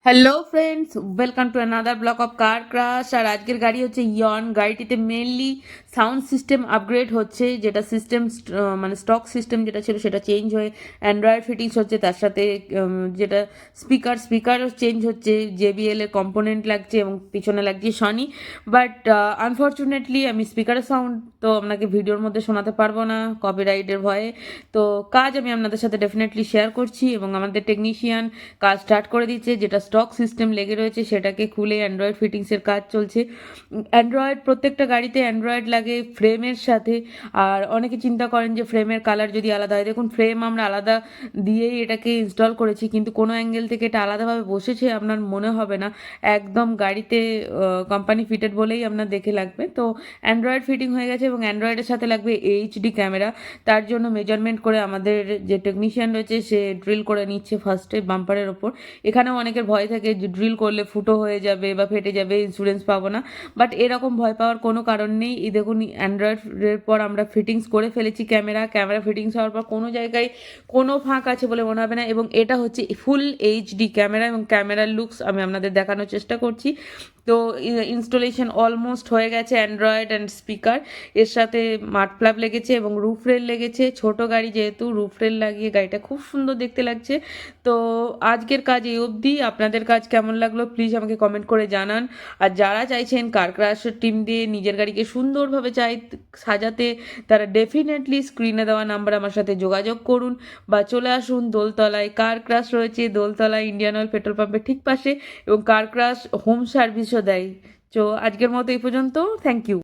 Hello friends, welcome to another block of car crash. আর আজকের গাড়ি হচ্ছে ইয়ন। গাড়িটিতে মেনলি সাউন্ড সিস্টেম আপগ্রেড হচ্ছে, যেটা সিস্টেম মানে স্টক সিস্টেম যেটা ছিল সেটা চেঞ্জ হয়ে অ্যান্ড্রয়েড ফিটিংস হচ্ছে। তার সাথে যেটা স্পিকারও চেঞ্জ হচ্ছে, জেবিএল এর কম্পোনেন্ট লাগছে এবং পিছনে লাগছে সনি। বাট আনফর্চুনেটলি আমি স্পিকারের সাউন্ড তো আপনাকে ভিডিওর মধ্যে শোনাতে পারবো না কপিরাইটের ভয়ে। তো কাজ আমি আপনাদের সাথে ডেফিনেটলি শেয়ার করছি এবং আমাদের টেকনিশিয়ান কাজ স্টার্ট করে দিচ্ছে। যেটা স্টক সিস্টেম লেগে রয়েছে সেটাকে খুলে অ্যান্ড্রয়েড ফিটিংসের কাজ চলছে। অ্যান্ড্রয়েড প্রত্যেকটা গাড়িতে অ্যান্ড্রয়েড লাগে ফ্রেমের সাথে। আর অনেকে চিন্তা করেন যে ফ্রেমের কালার যদি আলাদা হয়, দেখুন ফ্রেম আমরা আলাদা দিয়েই এটাকে ইনস্টল করেছি, কিন্তু কোনো অ্যাঙ্গেল থেকে এটা আলাদাভাবে বসেছে আপনার মনে হবে না। একদম গাড়িতে কোম্পানি ফিটেড বলেই আপনার দেখে লাগবে। তো অ্যান্ড্রয়েড ফিটিং হয়ে গেছে এবং অ্যান্ড্রয়েডের সাথে লাগবে এইচডি ক্যামেরা। তার জন্য মেজারমেন্ট করে আমাদের যে টেকনিশিয়ান রয়েছে সে ড্রিল করে নিচ্ছে ফার্স্টে বাম্পারের ওপর। এখানেও অনেকের ভয় থাকে যে ড্রিল করলে ফুটো হয়ে যাবে বা ফেটে যাবে, ইন্স্যুরেন্স পাবো না। বাট এরকম ভয় পাওয়ার কোনো কারণ নেই। এই দেখুন অ্যান্ড্রয়েডের পর আমরা ফিটিংস করে ফেলেছি। ক্যামেরা ফিটিংস হওয়ার পর কোনো জায়গায় কোনো ফাঁক আছে বলে মনে হবে না। এবং এটা হচ্ছে ফুল এইচডি ক্যামেরা এবং ক্যামেরার লুকস আমি আপনাদের দেখানোর চেষ্টা করছি। তো ইনস্টলেশন অলমোস্ট হয়ে গেছে। অ্যান্ড্রয়েড অ্যান্ড স্পিকার, এর সাথে মাড ফ্ল্যাপ লেগেছে এবং রুফ রেল লেগেছে। ছোট গাড়ি যেহেতু রুফ রেল লাগিয়ে গাড়িটা খুব সুন্দর দেখতে লাগছে। তো আজকের কাজ এই অবধি। আপনাদের কাজ কেমন লাগলো প্লিজ আমাকে কমেন্ট করে জানান। আর যারা চাইছেন কার ক্রাশের টিম দিয়ে নিজের গাড়িকে সুন্দরভাবে সাজাতে, তারা ডেফিনেটলি স্ক্রিনে দেওয়া নাম্বার আমার সাথে যোগাযোগ করুন বা চলে আসুন দোলতলায়। কার ক্রাশ রয়েছে দোলতলায় ইন্ডিয়ান অয়েল পেট্রোল পাম্পের ঠিক পাশে, এবং কার ক্রাশ হোম সার্ভিসও দেয়। তো আজকের মতো এই পর্যন্ত। Thank you.